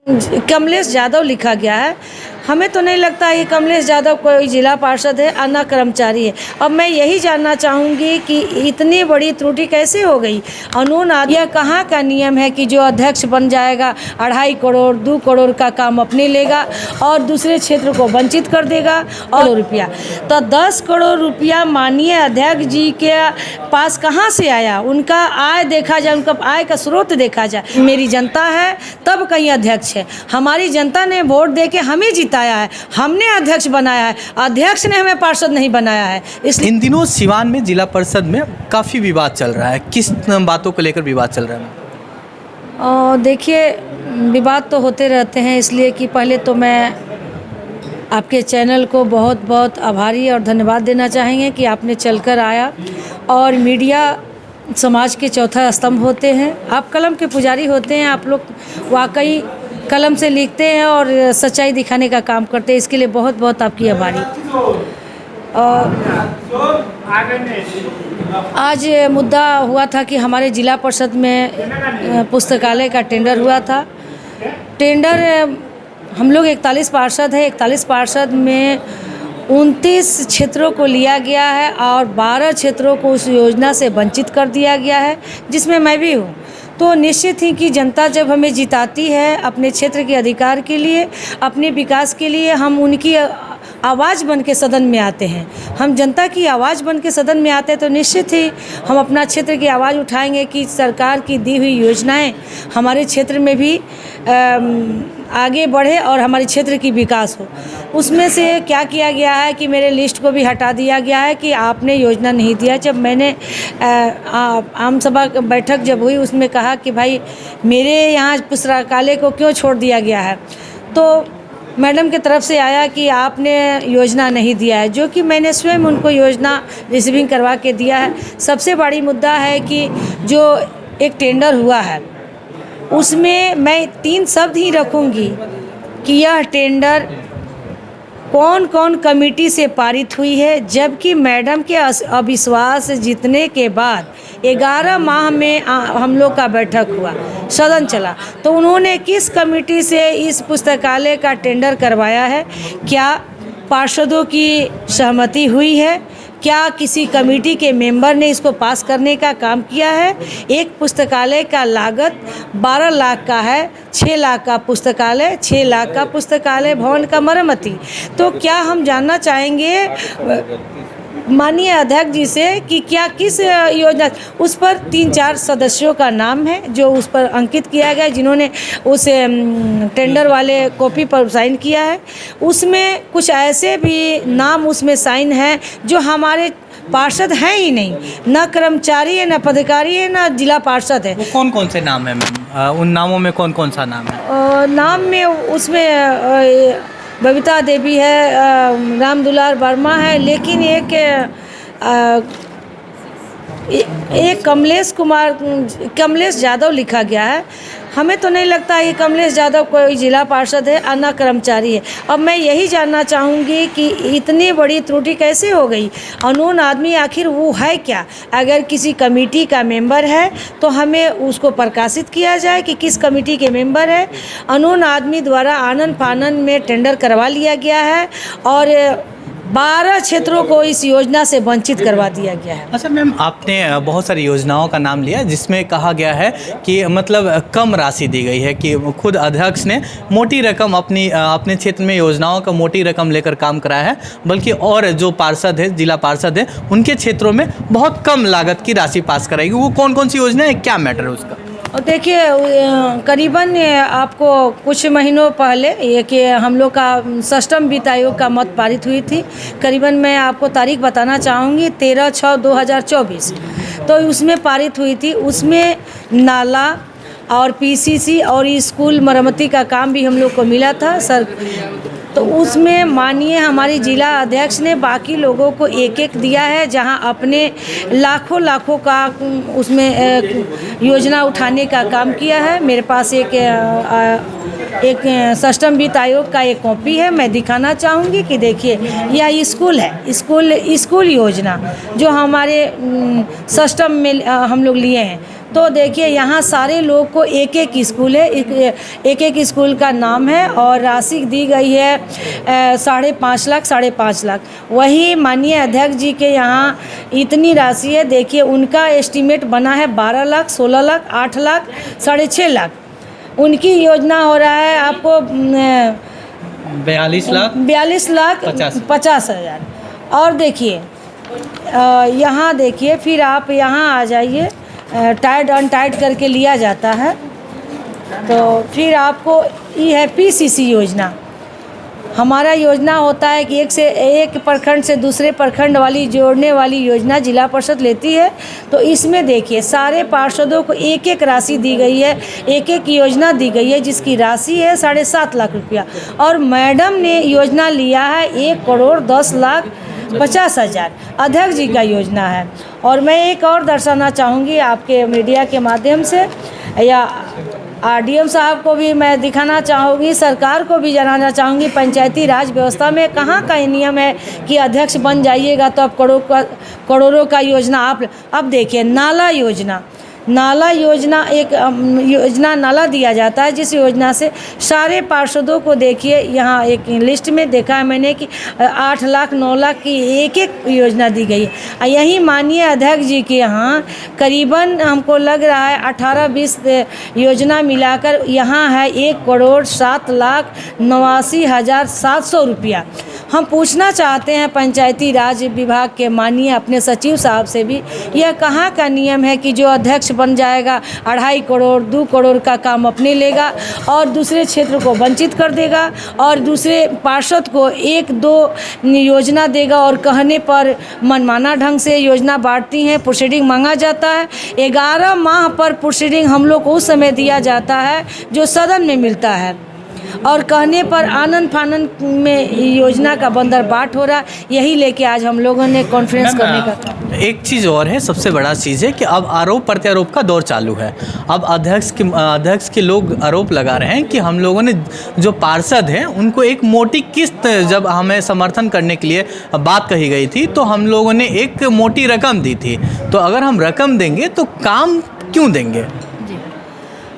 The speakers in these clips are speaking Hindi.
कमलेश यादव लिखा गया है। हमें तो नहीं लगता ये कमलेश यादव कोई जिला पार्षद है और न कर्मचारी है। अब मैं यही जानना चाहूँगी कि इतनी बड़ी त्रुटि कैसे हो गई। यह कहाँ का नियम है कि जो अध्यक्ष बन जाएगा 2.5 करोड़ 2 करोड़ का काम अपने लेगा और दूसरे क्षेत्र को वंचित कर देगा और रुपया। तो 10 करोड़ रुपया माननीय अध्यक्ष जी के पास कहाँ से आया। उनका आय देखा जाए, उनका आय का स्रोत देखा जाए। मेरी जनता है तब कहीं अध्यक्ष है। हमारी जनता ने वोट दे के हमें जिताया है, हमने अध्यक्ष बनाया है, अध्यक्ष ने हमें पार्षद नहीं बनाया है। इन दिनों सिवान में जिला परिषद में काफ़ी विवाद चल रहा है, किस बातों को लेकर विवाद चल रहा है? देखिए, विवाद तो होते रहते हैं, इसलिए कि पहले तो मैं आपके चैनल को बहुत बहुत आभारी और धन्यवाद देना चाहेंगे कि आपने चलकर आया। और मीडिया समाज के चौथा स्तंभ होते हैं। आप कलम के पुजारी होते हैं। आप लोग वाकई कलम से लिखते हैं और सच्चाई दिखाने का काम करते हैं। इसके लिए बहुत बहुत आपकी आभारी। आज मुद्दा हुआ था कि हमारे जिला परिषद में पुस्तकालय का टेंडर हुआ था। टेंडर हम लोग 41 पार्षद हैं। 41 पार्षद में 29 क्षेत्रों को लिया गया है और 12 क्षेत्रों को उस योजना से वंचित कर दिया गया है, जिसमें मैं भी हूँ। तो निश्चित ही कि जनता जब हमें जिताती है अपने क्षेत्र के अधिकार के लिए, अपने विकास के लिए, हम उनकी आवाज़ बन के सदन में आते हैं। हम जनता की आवाज़ बन के सदन में आते हैं तो निश्चित ही हम अपना क्षेत्र की आवाज़ उठाएंगे कि सरकार की दी हुई योजनाएं हमारे क्षेत्र में भी आगे बढ़े और हमारे क्षेत्र की विकास हो। उसमें से क्या किया गया है कि मेरे लिस्ट को भी हटा दिया गया है कि आपने योजना नहीं दिया। जब मैंने आम सभा बैठक जब हुई उसमें कहा कि भाई मेरे यहाँ पुस्तकालय को क्यों छोड़ दिया गया है, तो मैडम की तरफ से आया कि आपने योजना नहीं दिया है, जो कि मैंने स्वयं उनको योजना रिसीविंग करवा के दिया है। सबसे बड़ी मुद्दा है कि जो एक टेंडर हुआ है उसमें मैं 3 शब्द ही रखूँगी कि यह टेंडर कौन कौन कमेटी से पारित हुई है, जबकि मैडम के अविश्वास जीतने के बाद 11 माह में हम लोग का बैठक हुआ, सदन चला, तो उन्होंने किस कमेटी से इस पुस्तकालय का टेंडर करवाया है, क्या पार्षदों की सहमति हुई है, क्या किसी कमेटी के मेंबर ने इसको पास करने का काम किया है। एक पुस्तकालय का लागत 12 लाख का है, 6 लाख का पुस्तकालय, 6 लाख का पुस्तकालय भवन का मरम्मती। तो क्या हम जानना चाहेंगे माननीय अध्यक्ष जी से कि क्या किस योजना, उस पर 3-4 सदस्यों का नाम है जो उस पर अंकित किया गया, जिन्होंने उस टेंडर वाले कॉपी पर साइन किया है। उसमें कुछ ऐसे भी नाम उसमें साइन है जो हमारे पार्षद हैं ही नहीं, न कर्मचारी है, न पदाधिकारी है, न जिला पार्षद है। वो कौन कौन से नाम है मैम? उन नामों में कौन कौन सा नाम है? नाम में उसमें बबीता देवी है, राम दुलार वर्मा है, लेकिन एक कमलेश यादव लिखा गया है। हमें तो नहीं लगता ये कमलेश यादव कोई जिला पार्षद है और न कर्मचारी है। अब मैं यही जानना चाहूँगी कि इतनी बड़ी त्रुटि कैसे हो गई। अननोन आदमी आखिर वो है क्या। अगर किसी कमेटी का मेंबर है तो हमें उसको प्रकाशित किया जाए कि किस कमेटी के मेंबर है। अननोन आदमी द्वारा आनन फानन में टेंडर करवा लिया गया है और 12 क्षेत्रों को इस योजना से वंचित करवा दिया गया है। अच्छा मैम, आपने बहुत सारी योजनाओं का नाम लिया जिसमें कहा गया है कि मतलब कम राशि दी गई है, कि खुद अध्यक्ष ने मोटी रकम अपने क्षेत्र में योजनाओं का मोटी रकम लेकर काम कराया है, बल्कि और जो पार्षद है, जिला पार्षद है, उनके क्षेत्रों में बहुत कम लागत की राशि पास कराएगी। वो कौन कौन सी योजना है, क्या मैटर है उसका? और देखिए, करीबन आपको कुछ महीनों पहले ये कि हम लोग का 6वीं वित्त आयोग का मत पारित हुई थी। करीबन मैं आपको तारीख बताना चाहूँगी 13/6/2024, तो उसमें पारित हुई थी। उसमें नाला और पीसीसी और स्कूल मरम्मती का काम भी हम लोग को मिला था सर। तो उसमें माननीय हमारी जिला अध्यक्ष ने बाकी लोगों को एक एक दिया है, जहां अपने लाखों का उसमें योजना उठाने का काम किया है। मेरे पास एक 6वीं वित्त आयोग का एक कॉपी है, मैं दिखाना चाहूँगी कि देखिए यह स्कूल है, स्कूल योजना जो हमारे 6वीं में हम लोग लिए हैं। तो देखिए यहाँ सारे लोग को एक एक स्कूल है, एक एक स्कूल का नाम है और राशि दी गई है 5.5 लाख 5.5 लाख। वही माननीय अध्यक्ष जी के यहाँ इतनी राशि है, देखिए उनका एस्टीमेट बना है 12 लाख 16 लाख 8 लाख 6.5 लाख। उनकी योजना हो रहा है आपको 42 लाख 50 हज़ार। और देखिए यहाँ देखिए, फिर आप यहाँ आ जाइए, टाइट अनटाइट करके लिया जाता है। तो फिर आपको ये है PCC योजना। हमारा योजना होता है कि एक प्रखंड से दूसरे प्रखंड वाली जोड़ने वाली योजना जिला परिषद लेती है। तो इसमें देखिए सारे पार्षदों को एक एक राशि दी गई है, एक एक योजना दी गई है, जिसकी राशि है 7.5 लाख रुपया। और मैडम ने योजना लिया है 1,10,50,000। अध्यक्ष जी का योजना है। और मैं एक और दर्शाना चाहूँगी आपके मीडिया के माध्यम से, या RDM साहब को भी मैं दिखाना चाहूँगी, सरकार को भी जनाना चाहूँगी, पंचायती राज व्यवस्था में कहाँ का नियम है कि अध्यक्ष बन जाइएगा तो आप करोड़ों का योजना आप। अब देखिए नाला योजना एक योजना नाला दिया जाता है, जिस योजना से सारे पार्षदों को देखिए यहाँ एक लिस्ट में देखा है मैंने कि 8 लाख 9 लाख की एक एक योजना दी गई है। यही माननीय अध्यक्ष जी के यहाँ करीबन हमको लग रहा है 18-20 योजना मिलाकर यहाँ है 1,07,89,700 रुपया। हम पूछना चाहते हैं पंचायती राज विभाग के माननीय अपने सचिव साहब से भी, यह कहाँ का नियम है कि जो अध्यक्ष बन जाएगा 2.5 करोड़ 2 करोड़ का काम अपने लेगा और दूसरे क्षेत्र को वंचित कर देगा, और दूसरे पार्षद को 1-2 योजना देगा और कहने पर मनमाना ढंग से योजना बांटती हैं। प्रोसीडिंग मांगा जाता है 11 माह पर प्रोसीडिंग हम लोग को उस समय दिया जाता है जो सदन में मिलता है, और कहने पर आनंद फानंद में योजना का बंदरबाट हो रहा है। यही लेके आज हम लोगों ने कॉन्फ्रेंस करने का था। एक चीज़ और है, सबसे बड़ा चीज़ है कि अब आरोप प्रत्यारोप का दौर चालू है। अब अध्यक्ष के लोग आरोप लगा रहे हैं कि हम लोगों ने जो पार्षद हैं उनको एक मोटी किस्त, जब हमें समर्थन करने के लिए बात कही गई थी तो हम लोगों ने एक मोटी रकम दी थी। तो अगर हम रकम देंगे तो काम क्यों देंगे?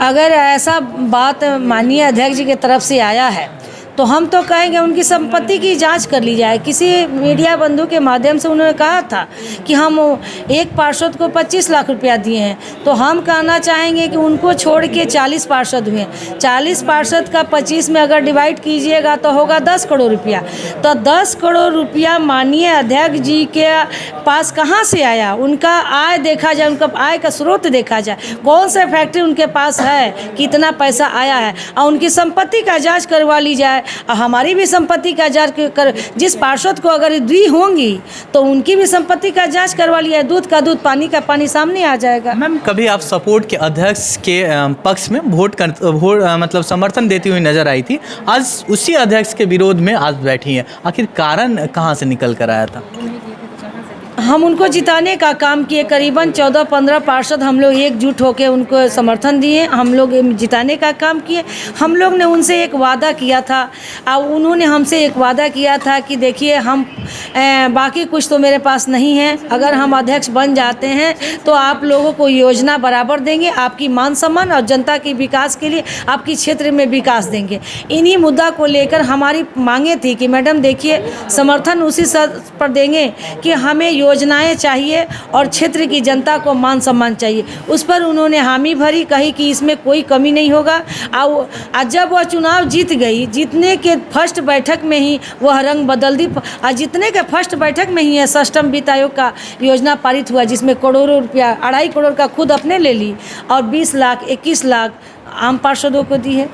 अगर ऐसा बात माननीय अध्यक्ष जी की तरफ से आया है तो हम तो कहेंगे उनकी संपत्ति की जांच कर ली जाए। किसी मीडिया बंधु के माध्यम से उन्होंने कहा था कि हम एक पार्षद को 25 लाख रुपया दिए हैं, तो हम कहना चाहेंगे कि उनको छोड़ के 40 पार्षद हुए। 40 पार्षद का 25 में अगर डिवाइड कीजिएगा तो होगा 10 करोड़ रुपया। तो 10 करोड़ रुपया माननीय अध्यक्ष जी के पास कहाँ से आया? उनका आय देखा जाए, उनका आय का स्रोत देखा जाए, कौन सा फैक्ट्री उनके पास है, कितना पैसा आया है, और उनकी संपत्ति का जाँच करवा ली जाए। हमारी भी संपत्ति का जांच कर, जिस पार्षद को अगर दी होंगी तो उनकी भी संपत्ति का जांच करवा लिया। दूध का दूध पानी का पानी सामने आ जाएगा। मैम, कभी आप सपोर्ट के अध्यक्ष के पक्ष में वोट मतलब समर्थन देती हुई नजर आई थी, आज उसी अध्यक्ष के विरोध में आज बैठी हैं, आखिर कारण कहाँ से निकल कर आया था? हम उनको जिताने का काम किए, करीबन 14-15 पार्षद हम लोग एकजुट होकर उनको समर्थन दिए, हम लोग जिताने का काम किए। हम लोग ने उनसे एक वादा किया था और उन्होंने हमसे एक वादा किया था कि देखिए हम बाकी कुछ तो मेरे पास नहीं है, अगर हम अध्यक्ष बन जाते हैं तो आप लोगों को योजना बराबर देंगे, आपकी मान सम्मान और जनता के विकास के लिए आपकी क्षेत्र में विकास देंगे। इन्हीं मुद्दा को लेकर हमारी मांगे थी कि मैडम देखिए समर्थन उसी सर पर देंगे कि हमें योजनाएं चाहिए और क्षेत्र की जनता को मान सम्मान चाहिए। उस पर उन्होंने हामी भरी, कही कि इसमें कोई कमी नहीं होगा। और जब वह चुनाव जीत गई, जीतने के फर्स्ट बैठक में ही वह रंग बदल दी। और जीतने के फर्स्ट बैठक में ही सष्टम वित्त आयोग का योजना पारित हुआ, जिसमें करोड़ों रुपया 2.5 करोड़ का खुद अपने ले ली और 20 लाख 21 लाख आम पार्षदों को दी है।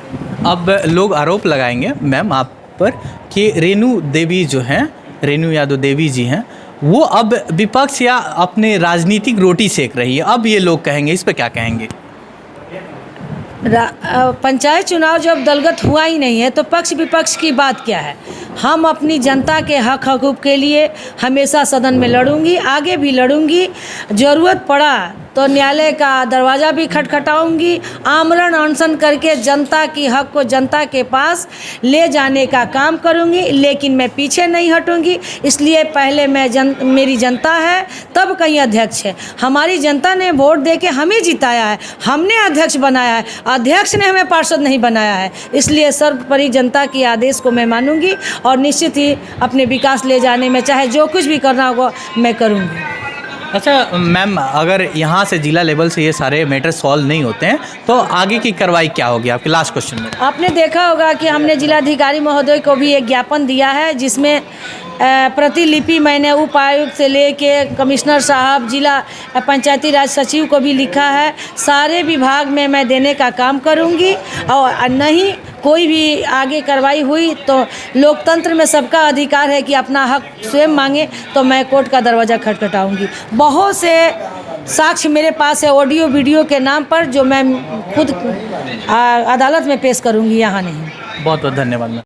अब लोग आरोप लगाएंगे मैम आप पर कि रेणु देवी जो हैं, रेणु यादव देवी जी हैं, वो अब विपक्ष या अपने राजनीतिक रोटी सेक रही है। अब ये लोग कहेंगे, इस पर क्या कहेंगे? पंचायत चुनाव जब दलगत हुआ ही नहीं है तो पक्ष विपक्ष की बात क्या है? हम अपनी जनता के हक हकूक़ के लिए हमेशा सदन में लड़ूंगी, आगे भी लड़ूंगी। ज़रूरत पड़ा तो न्यायालय का दरवाज़ा भी खटखटाऊंगी, आमरण अनशन करके जनता की हक को जनता के पास ले जाने का काम करूंगी, लेकिन मैं पीछे नहीं हटूंगी। इसलिए पहले मेरी जनता है, तब कहीं अध्यक्ष है। हमारी जनता ने वोट दे के हमें जिताया है, हमने अध्यक्ष बनाया है, अध्यक्ष ने हमें पार्षद नहीं बनाया है। इसलिए सर्वोपरि जनता की आदेश को मैं मानूंगी और निश्चित ही अपने विकास ले जाने में चाहे जो कुछ भी करना होगा मैं करूंगी। अच्छा मैम, अगर यहाँ से जिला लेवल से ये सारे मैटर सॉल्व नहीं होते हैं तो आगे की कार्रवाई क्या होगी आपके? लास्ट क्वेश्चन में आपने देखा होगा कि हमने जिलाधिकारी महोदय को भी एक ज्ञापन दिया है, जिसमें प्रतिलिपि मैंने उपायुक्त से लेके कमिश्नर साहब, जिला पंचायती राज सचिव को भी लिखा है। सारे विभाग में मैं देने का काम करूंगी और नहीं कोई भी आगे कार्रवाई हुई तो लोकतंत्र में सबका अधिकार है कि अपना हक स्वयं मांगे, तो मैं कोर्ट का दरवाज़ा खटखटाऊंगी। बहुत से साक्ष्य मेरे पास है ऑडियो वीडियो के नाम पर, जो मैं खुद अदालत में पेश करूंगी, यहाँ नहीं। बहुत बहुत धन्यवाद मैम।